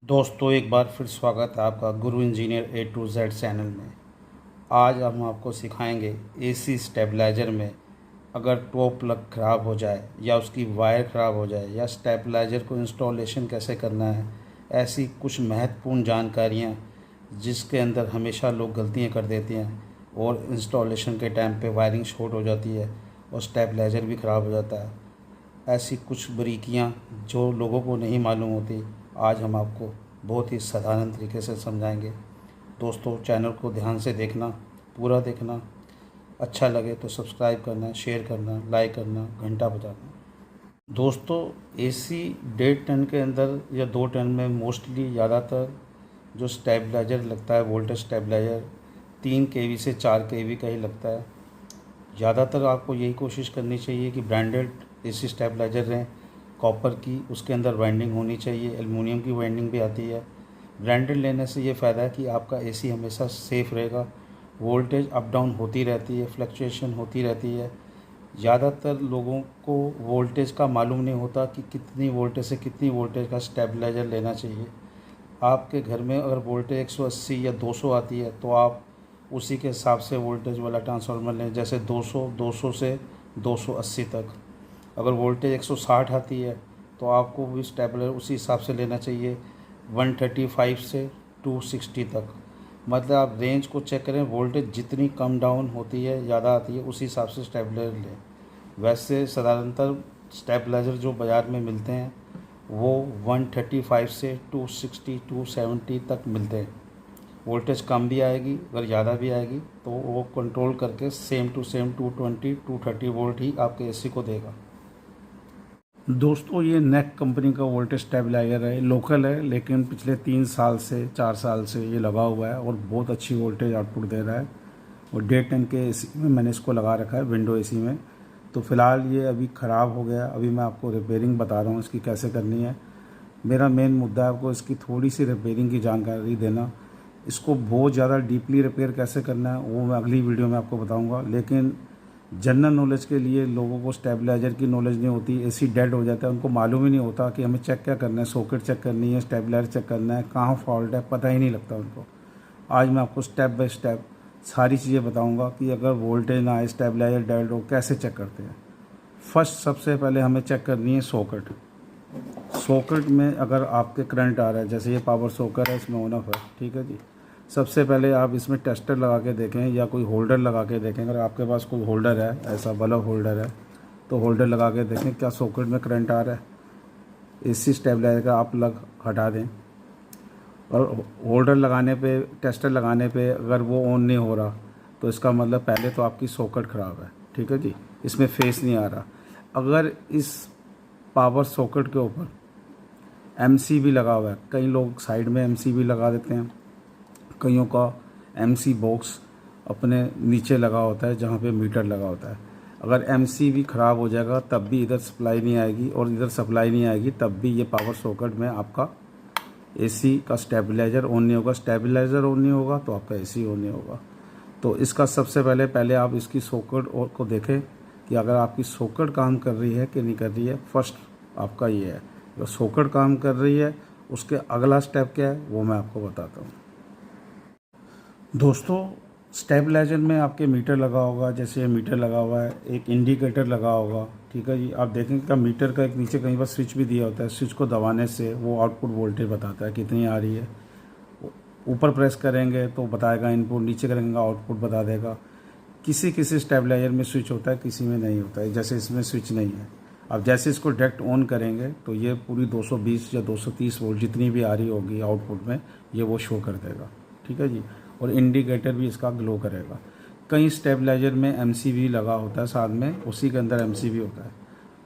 दोस्तों, एक बार फिर स्वागत है आपका Guru engineer A to Z channel में। आज हम आपको सिखाएंगे एसी स्टेबलाइज़र में अगर टॉप प्लग ख़राब हो जाए या उसकी वायर ख़राब हो जाए या स्टेबलाइज़र को इंस्टॉलेशन कैसे करना है। ऐसी कुछ महत्वपूर्ण जानकारियाँ जिसके अंदर हमेशा लोग गलतियाँ कर देते हैं और इंस्टॉलेशन के टाइम पे वायरिंग शॉर्ट हो जाती है और स्टेबलाइज़र भी ख़राब हो जाता है। ऐसी कुछ बारीकियाँ जो लोगों को नहीं मालूम होती, आज हम आपको बहुत ही साधारण तरीके से समझाएंगे। दोस्तों, चैनल को ध्यान से देखना, पूरा देखना। अच्छा लगे तो सब्सक्राइब करना, शेयर करना, लाइक करना, घंटा बजाना। दोस्तों, एसी 1.5 टन के अंदर या 2 टन में मोस्टली ज़्यादातर जो स्टेबलाइज़र लगता है, वोल्टेज स्टेबलाइज़र 3 kV से 4 kV का ही लगता है। ज़्यादातर आपको यही कोशिश करनी चाहिए कि ब्रांडेड एसी स्टेबलाइज़र रहें, कॉपर की उसके अंदर वाइंडिंग होनी चाहिए, एल्युमिनियम की वाइंडिंग भी आती है। ब्रांडेड लेने से ये फ़ायदा है कि आपका एसी हमेशा सेफ़ रहेगा। वोल्टेज अप डाउन होती रहती है, फ्लक्चुएशन होती रहती है। ज़्यादातर लोगों को वोल्टेज का मालूम नहीं होता कि कितनी वोल्टेज से कितनी वोल्टेज का स्टेबलाइज़र लेना चाहिए। आपके घर में अगर वोल्टेज 180 या 200 आती है तो आप उसी के हिसाब से वोल्टेज वाला ट्रांसफार्मर लें, जैसे 200 से 280 तक। अगर वोल्टेज 160 आती है तो आपको भी स्टेबलाइजर उसी हिसाब से लेना चाहिए, 135 से 260 तक। मतलब आप रेंज को चेक करें, वोल्टेज जितनी कम डाउन होती है, ज़्यादा आती है, उसी हिसाब से स्टेबलाइजर लें। वैसे साधारणतः स्टेबलाइजर जो बाज़ार में मिलते हैं वो 135 से 260 270 तक मिलते हैं। वोल्टेज कम भी आएगी, अगर ज़्यादा भी आएगी तो वो कंट्रोल करके सेम टू सेम 220 230 वोल्ट ही आपके एसी को देगा। दोस्तों, ये नेक कंपनी का वोल्टेज स्टेबलाइजर है, लोकल है, लेकिन पिछले 3 साल से 4 साल से ये लगा हुआ है और बहुत अच्छी वोल्टेज आउटपुट दे रहा है। और 1.5 टन के एसी में मैंने इसको लगा रखा है, विंडो एसी में। तो फ़िलहाल ये अभी ख़राब हो गया। अभी मैं आपको रिपेयरिंग बता रहा हूँ इसकी कैसे करनी है। मेरा मेन मुद्दा है आपको इसकी थोड़ी सी रिपेयरिंग की जानकारी देना। इसको बहुत ज़्यादा डीपली रिपेयर कैसे करना है वो मैं अगली वीडियो में आपको बताऊँगा। लेकिन जनरल नॉलेज के लिए लोगों को स्टेबलाइजर की नॉलेज नहीं होती, एसी डेड हो जाता है, उनको मालूम ही नहीं होता कि हमें चेक क्या करना है, सॉकेट चेक करनी है, स्टेबलाइजर चेक करना है, कहाँ फॉल्ट है, पता ही नहीं लगता उनको। आज मैं आपको स्टेप बाय स्टेप सारी चीज़ें बताऊंगा कि अगर वोल्टेज ना आए, स्टेबलाइजर डेड हो, कैसे चेक करते हैं। फर्स्ट सबसे पहले हमें चेक करनी है सॉकेट। सॉकेट में अगर आपके करंट आ रहा है, जैसे ये पावर सॉकेट है, इसमें ऑन ऑफ है, ठीक है जी। सबसे पहले आप इसमें टेस्टर लगा के देखें या कोई होल्डर लगा के देखें। अगर आपके पास कोई होल्डर है, ऐसा बल्ब होल्डर है, तो होल्डर लगा के देखें क्या सॉकेट में करंट आ रहा है। एसी स्टेबलाइजर का आप प्लग हटा दें और होल्डर लगाने पे, टेस्टर लगाने पे अगर वो ऑन नहीं हो रहा तो इसका मतलब पहले तो आपकी सॉकेट ख़राब है, ठीक है जी। इसमें फेस नहीं आ रहा। अगर इस पावर सॉकेट के ऊपर एमसीबी लगा हुआ है, कई लोग साइड में एमसीबी लगा देते हैं, कईयों का एमसी बॉक्स अपने नीचे लगा होता है जहाँ पे मीटर लगा होता है। अगर एमसीबी ख़राब हो जाएगा तब भी इधर सप्लाई नहीं आएगी और इधर सप्लाई नहीं आएगी तब भी ये पावर सॉकेट में आपका एसी का स्टेबलाइजर ऑन नहीं होगा। स्टेबलाइजर ऑन नहीं होगा तो आपका एसी ऑन नहीं होगा। तो इसका सबसे पहले आप इसकी सॉकेट को देखें कि अगर आपकी सॉकेट काम कर रही है कि नहीं कर रही है। फर्स्ट आपका ये है, अगर सॉकेट काम कर रही है उसके अगला स्टेप क्या है वो मैं आपको बताता हूँ। दोस्तों, स्टेबलाइजर में आपके मीटर लगा होगा, जैसे ये मीटर लगा हुआ है, एक इंडिकेटर लगा होगा, ठीक है जी। आप देखेंगे कि मीटर का एक नीचे कहीं पर स्विच भी दिया होता है, स्विच को दबाने से वो आउटपुट वोल्टेज बताता है कितनी आ रही है। ऊपर प्रेस करेंगे तो बताएगा इनपुट, नीचे करेंगे आउटपुट बता देगा। किसी किसी स्टेबलाइजर में स्विच होता है, किसी में नहीं होता है, जैसे इसमें स्विच नहीं है। अब जैसे इसको डायरेक्ट ऑन करेंगे तो ये पूरी 220 या 230 वोल्ट जितनी भी आ रही होगी आउटपुट में, ये वो शो कर देगा, ठीक है जी। और इंडिकेटर भी इसका ग्लो करेगा। कई स्टेबलाइजर में एमसीबी लगा होता है साथ में, उसी के अंदर एमसीबी होता है।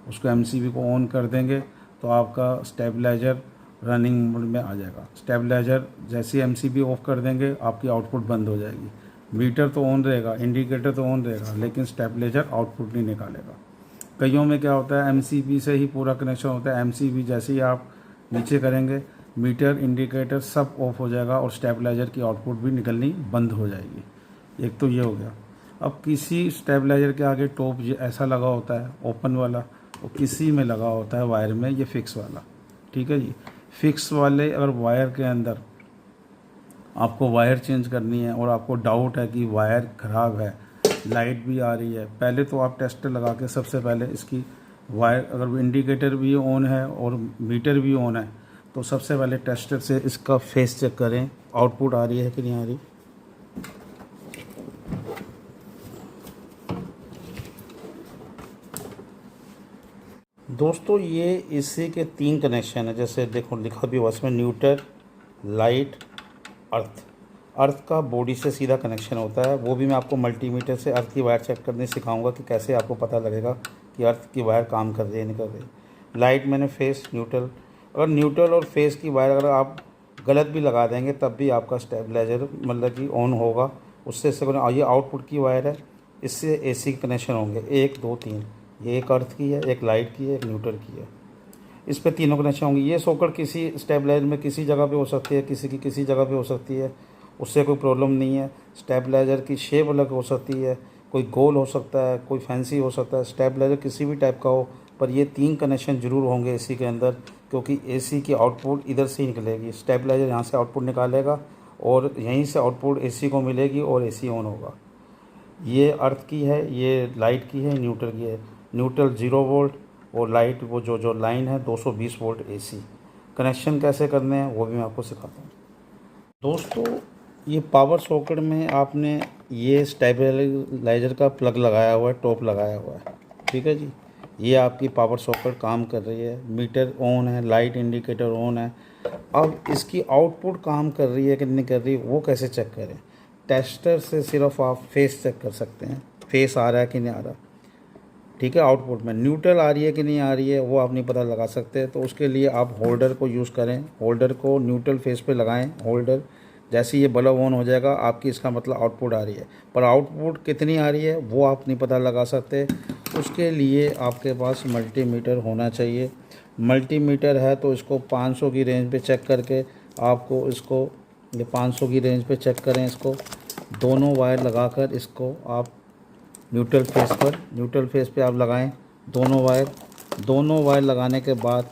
उसको एमसीबी को ऑन कर देंगे तो आपका स्टेबलाइजर रनिंग मोड में आ जाएगा। स्टेबलाइजर जैसे ही एमसीबी ऑफ कर देंगे आपकी आउटपुट बंद हो जाएगी। मीटर तो ऑन रहेगा, इंडिकेटर तो ऑन रहेगा, लेकिन स्टेबलाइजर आउटपुट नहीं निकालेगा। कईयों में क्या होता है, एमसीबी से ही पूरा कनेक्शन होता है। एमसीबी जैसे ही आप नीचे करेंगे, मीटर इंडिकेटर सब ऑफ हो जाएगा और स्टेबलाइजर की आउटपुट भी निकलनी बंद हो जाएगी। एक तो ये हो गया। अब किसी स्टेबलाइजर के आगे टॉप ऐसा लगा होता है ओपन वाला, और किसी में लगा होता है वायर में ये फिक्स वाला, ठीक है जी। फिक्स वाले अगर वायर के अंदर आपको वायर चेंज करनी है और आपको डाउट है कि वायर ख़राब है, लाइट भी आ रही है, पहले तो आप टेस्टर लगा के सबसे पहले इसकी वायर, अगर इंडिकेटर भी ऑन है और मीटर भी ऑन है तो सबसे पहले टेस्टर से इसका फेस चेक करें, आउटपुट आ रही है कि नहीं आ रही। दोस्तों ये एसी के 3 कनेक्शन है, जैसे देखो लिखा भी हुआ इसमें न्यूट्रल, लाइट, अर्थ का बॉडी से सीधा कनेक्शन होता है। वो भी मैं आपको मल्टीमीटर से अर्थ की वायर चेक करने सिखाऊंगा कि कैसे आपको पता लगेगा कि अर्थ की वायर काम कर रही है नहीं कर रही। लाइट मैंने फेस, न्यूट्रल, अगर न्यूट्रल और फेस की वायर अगर आप गलत भी लगा देंगे तब भी आपका स्टेबलाइजर मतलब कि ऑन होगा। उससे ये आउटपुट की वायर है, इससे एसी के कनेक्शन होंगे 1 2 3। ये एक अर्थ की है, एक लाइट की है, एक न्यूट्रल की है। इस पे तीनों कनेक्शन होंगे। ये सॉकेट किसी स्टेबलाइजर में किसी जगह पे हो सकती है, किसी की किसी जगह पे हो सकती है, उससे कोई प्रॉब्लम नहीं है। स्टेबलाइजर की शेप अलग हो सकती है, कोई गोल हो सकता है, कोई फैंसी हो सकता है। स्टेबलाइजर किसी भी टाइप का हो, पर ये 3 कनेक्शन ज़रूर होंगे एसी के अंदर, क्योंकि एसी की आउटपुट इधर से ही निकलेगी। स्टेबलाइजर यहाँ से आउटपुट निकालेगा और यहीं से आउटपुट एसी को मिलेगी और एसी ऑन होगा। ये अर्थ की है, ये लाइट की है, न्यूट्रल की है। न्यूट्रल 0 वोल्ट और लाइट वो जो लाइन है 220 वोल्ट एसी। कनेक्शन कैसे करने हैं वो भी मैं आपको सिखाता हूँ। दोस्तों ये पावर सॉकेट में आपने ये स्टेबलाइजर का प्लग लगाया हुआ है, टॉप लगाया हुआ है, ठीक है जी। ये आपकी पावर सॉकेट काम कर रही है, मीटर ऑन है, लाइट इंडिकेटर ऑन है। अब इसकी आउटपुट काम कर रही है कि नहीं कर रही, वो कैसे चेक करें। टेस्टर से सिर्फ आप फेस चेक कर सकते हैं, फेस आ रहा है कि नहीं आ रहा, ठीक है। आउटपुट में न्यूट्रल आ रही है कि नहीं आ रही है वो आप नहीं पता लगा सकते, तो उसके लिए आप होल्डर को यूज़ करें। होल्डर को न्यूट्रल फेस पे लगाएं, होल्डर जैसे ये बल्ब ऑन हो जाएगा आपकी इसका मतलब आउटपुट आ रही है, पर आउटपुट कितनी आ रही है वो आप नहीं पता लगा सकते। उसके लिए आपके पास मल्टीमीटर होना चाहिए। मल्टीमीटर है तो इसको 500 की रेंज पे चेक करके आपको इसको, ये 500 की रेंज पे चेक करें इसको। दोनों वायर लगाकर इसको आप न्यूट्रल फेस पे आप लगाएं दोनों वायर लगाने के बाद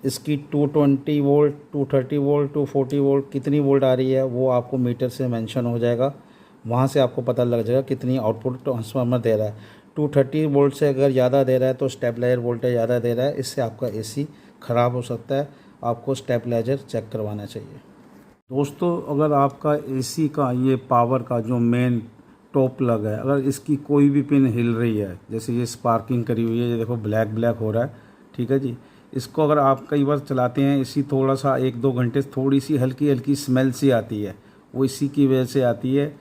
इसकी 220 वोल्ट, 230 वोल्ट, 240 वोल्ट कितनी वोल्ट आ रही है वो आपको मीटर से मेंशन हो जाएगा। वहाँ से आपको पता लग जाएगा कितनी आउटपुट ट्रांसफार्मर दे रहा है। 230 वोल्ट से अगर ज़्यादा दे रहा है तो स्टेबलाइजर वोल्टेज ज़्यादा दे रहा है, इससे आपका एसी ख़राब हो सकता है। आपको स्टेबलाइजर चेक करवाना चाहिए। दोस्तों अगर आपका एसी का ये पावर का जो मेन टॉप प्लग है, अगर इसकी कोई भी पिन हिल रही है, जैसे ये स्पार्किंग करी हुई है, ये देखो ब्लैक ब्लैक हो रहा है, ठीक है जी। इसको अगर आप कई बार चलाते हैं, इसी थोड़ा सा 1-2 घंटे थोड़ी सी हल्की हल्की स्मेल सी आती है, वो इसी की वजह से आती है।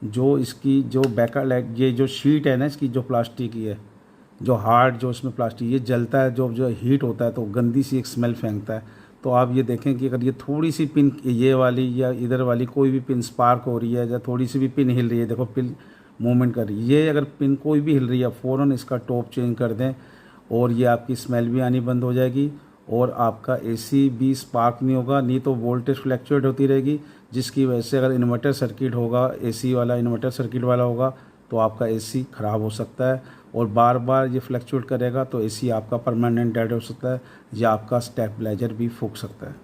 जो इसकी जो बैकलाइट, ये जो शीट है ना इसकी जो प्लास्टिक की है, जो हार्ड जो इसमें प्लास्टिक ये जलता है, जो हीट होता है तो गंदी सी एक स्मेल फेंकता है। तो आप ये देखें कि अगर ये थोड़ी सी पिन, ये वाली या इधर वाली कोई भी पिन स्पार्क हो रही है या थोड़ी सी भी पिन हिल रही है, देखो पिन मूवमेंट कर रही है, ये अगर पिन कोई भी हिल रही है फ़ौरन इसका टॉप चेंज कर दें और ये आपकी स्मेल भी आनी बंद हो जाएगी और आपका एसी भी स्पार्क नहीं होगा। नहीं तो वोल्टेज फ्लैक्चुएट होती रहेगी, जिसकी वजह से अगर इन्वर्टर सर्किट होगा, एसी वाला इन्वर्टर सर्किट वाला होगा तो आपका एसी ख़राब हो सकता है और बार बार ये फ्लैक्चुएट करेगा तो एसी आपका परमानेंट डेड हो सकता है या आपका स्टेबलाइजर भी फूंक सकता है।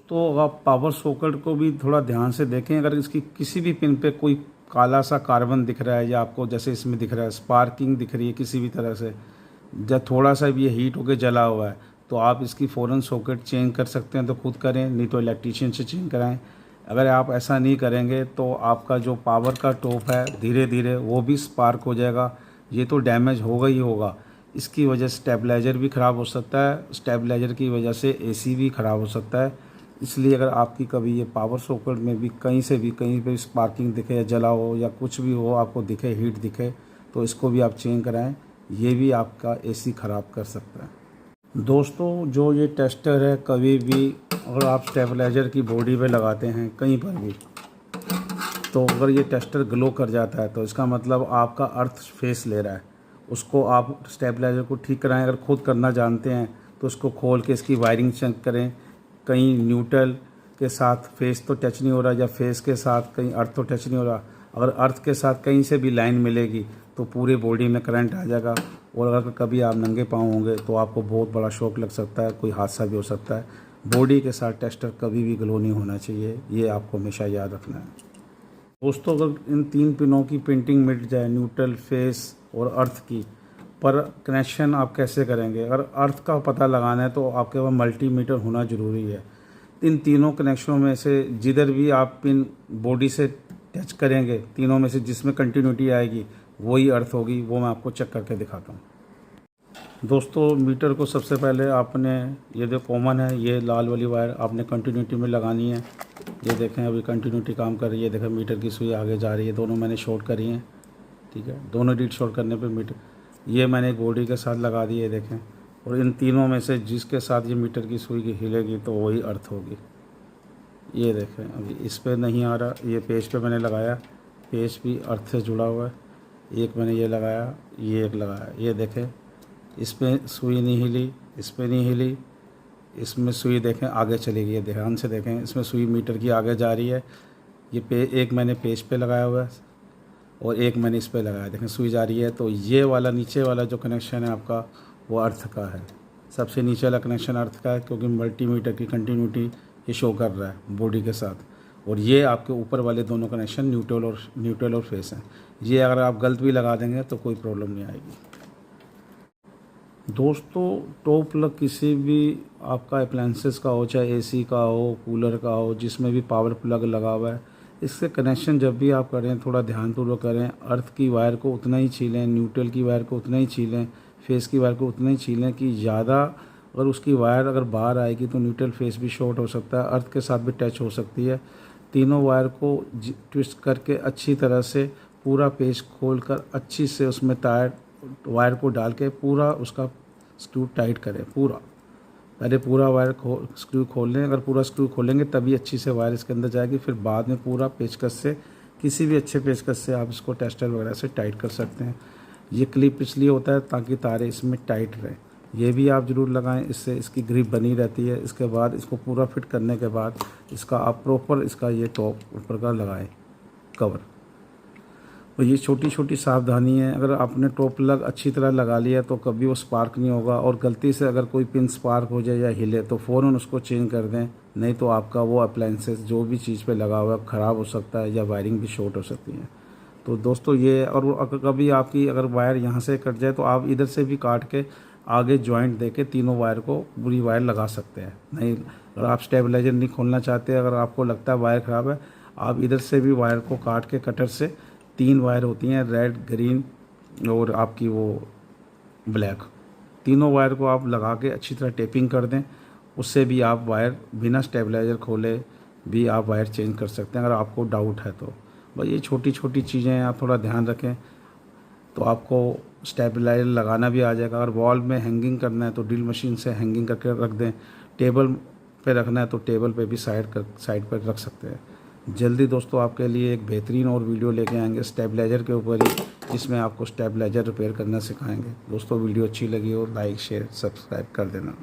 तो आप पावर सॉकेट को भी थोड़ा ध्यान से देखें। अगर इसकी किसी भी पिन पे कोई काला सा कार्बन दिख रहा है या आपको जैसे इसमें दिख रहा है स्पार्किंग दिख रही है किसी भी तरह से, जब थोड़ा सा भी ये हीट होकर जला हुआ है तो आप इसकी फ़ौरन सॉकेट चेंज कर सकते हैं तो खुद करें, नहीं तो इलेक्ट्रीशियन से चेंज कराएं। अगर आप ऐसा नहीं करेंगे तो आपका जो पावर का टॉप है धीरे धीरे वो भी स्पार्क हो जाएगा, ये तो डैमेज होगा ही होगा। इसकी वजह से स्टेबलाइजर भी ख़राब हो सकता है, स्टेबलाइजर की वजह से एसी भी ख़राब हो सकता है। इसलिए अगर आपकी कभी ये पावर सॉकेट में भी कहीं पे स्पार्किंग दिखे या जला हो या कुछ भी हो, आपको दिखे हीट दिखे, तो इसको भी आप चेंज कराएं, ये भी आपका एसी ख़राब कर सकता है। दोस्तों जो ये टेस्टर है, कभी भी अगर आप स्टेबलाइजर की बॉडी पे लगाते हैं कहीं पर भी, तो अगर ये टेस्टर ग्लो कर जाता है तो इसका मतलब आपका अर्थ फेस ले रहा है। उसको आप स्टेबलाइजर को ठीक कराएं। अगर खुद करना जानते हैं तो उसको खोल के इसकी वायरिंग चेक करें, कहीं न्यूट्रल के साथ फेस तो टच नहीं हो रहा या फेस के साथ कहीं अर्थ तो टच नहीं हो रहा। अगर अर्थ के साथ कहीं से भी लाइन मिलेगी तो पूरे बॉडी में करंट आ जाएगा और अगर कभी आप नंगे पाँव होंगे तो आपको बहुत बड़ा शॉक लग सकता है, कोई हादसा भी हो सकता है। बॉडी के साथ टेस्टर कभी भी ग्लो नहीं होना चाहिए, ये आपको हमेशा याद रखना है। दोस्तों अगर इन 3 पिनों की पिंटिंग मिट जाए, न्यूट्रल, फेस और अर्थ की, पर कनेक्शन आप कैसे करेंगे? अगर अर्थ का पता लगाना है तो आपके पास मल्टीमीटर होना ज़रूरी है। इन तीनों कनेक्शनों में से जिधर भी आप पिन बॉडी से टच करेंगे, तीनों में से जिसमें कंटिन्यूटी आएगी वही अर्थ होगी। वो मैं आपको चेक करके दिखाता हूँ। दोस्तों मीटर को सबसे पहले आपने, ये जो कॉमन है, ये लाल वाली वायर आपने कंटिन्यूटी में लगानी है। ये देखें अभी कंटिन्यूटी काम कर रही है, देखें मीटर की सुई आगे जा रही है। दोनों मैंने शॉर्ट करी हैं, ठीक है। दोनों रीड शॉर्ट करने पे मीटर, ये मैंने बॉडी के साथ लगा दी है, देखें। और इन तीनों में से जिसके साथ ये मीटर की सुई की हिलेगी तो वही अर्थ होगी। ये देखें अभी इस पे नहीं आ रहा, ये पेज पे मैंने लगाया, पेज भी अर्थ से जुड़ा हुआ है। एक मैंने ये लगाया, ये एक लगाया, ये देखें इस पर सुई नहीं हिली, इस पर नहीं हिली, इसमें सुई देखें आगे चली गई है। ध्यान से देखें, इसमें सुई मीटर की आगे जा रही है। ये एक मैंने पेज पे लगाया हुआ है और एक मैंने इस पे लगाया, देखें सुई जा रही है। तो ये वाला नीचे वाला जो कनेक्शन है आपका वो अर्थ का है। सबसे नीचे वाला कनेक्शन अर्थ का है, क्योंकि मल्टीमीटर की कंटिन्यूटी ये शो कर रहा है बॉडी के साथ। और ये आपके ऊपर वाले दोनों कनेक्शन न्यूट्रल और फेस हैं। ये अगर आप गलत भी लगा देंगे तो कोई प्रॉब्लम नहीं आएगी। दोस्तों टॉप प्लग किसी भी आपका अप्लायंसेस का हो, चाहे एसी का हो, कूलर का हो, जिसमें भी पावर प्लग लगा हुआ है, इससे कनेक्शन जब भी आप करें थोड़ा ध्यानपूर्वक करें। अर्थ की वायर को उतना ही छीलें, न्यूट्रल की वायर को उतना ही छीलें, फेस की वायर को उतना ही छीलें कि ज़्यादा अगर उसकी वायर अगर बाहर आएगी तो न्यूट्रल फेस भी शॉर्ट हो सकता है, अर्थ के साथ भी टच हो सकती है। तीनों वायर को ट्विस्ट करके अच्छी तरह से पूरा पेज खोल कर अच्छी से उसमें टायर वायर को डाल के पूरा उसका स्क्रू टाइट करें। पूरा पहले पूरा वायर स्क्रू खोल लें। अगर पूरा स्क्रू खोलेंगे तभी अच्छी से वायर इसके अंदर जाएगी। फिर बाद में पूरा पेचकस से, किसी भी अच्छे पेचकस से आप इसको टेस्टर वगैरह से टाइट कर सकते हैं। ये क्लिप इसलिए होता है ताकि तारे इसमें टाइट रहें। ये भी आप ज़रूर लगाएं, इससे इसकी ग्रिप बनी रहती है। इसके बाद इसको पूरा फिट करने के बाद इसका आप प्रॉपर इसका ये टॉप ऊपर का लगाएं कवर। तो ये छोटी छोटी सावधानी है। अगर आपने टॉप प्लग अच्छी तरह लगा लिया तो कभी वो स्पार्क नहीं होगा। और गलती से अगर कोई पिन स्पार्क हो जाए या हिले तो फ़ौरन उसको चेंज कर दें, नहीं तो आपका वो अप्लायंसेस जो भी चीज़ पे लगा हुआ है ख़राब हो सकता है या वायरिंग भी शॉर्ट हो सकती है। तो दोस्तों ये, और अगर कभी आपकी अगर वायर यहाँ से कट जाए तो आप इधर से भी काट के आगे जॉइंट दे के तीनों वायर को पूरी वायर लगा सकते हैं। नहीं, अगर आप स्टेबलाइजर नहीं खोलना चाहते, अगर आपको लगता है वायर ख़राब है, आप इधर से भी वायर को काट के कटर से 3 वायर होती हैं, रेड, ग्रीन और आपकी वो ब्लैक, तीनों वायर को आप लगा के अच्छी तरह टेपिंग कर दें। उससे भी आप वायर बिना स्टेबलाइजर खोले भी आप वायर चेंज कर सकते हैं अगर आपको डाउट है तो। भाई ये छोटी छोटी चीज़ें हैं, आप थोड़ा ध्यान रखें तो आपको स्टेबलाइजर लगाना भी आ जाएगा। अगर वॉल में हैंगिंग करना है तो ड्रिल मशीन से हैंगिंग करके रख दें। टेबल पे रखना है तो टेबल पे भी साइड पर रख सकते हैं। जल्दी दोस्तों आपके लिए एक बेहतरीन और वीडियो लेके आएंगे स्टेबलाइजर के ऊपर ही, जिसमें आपको स्टेबलाइजर रिपेयर करना सिखाएंगे। दोस्तों वीडियो अच्छी लगी हो लाइक, शेयर, सब्सक्राइब कर देना।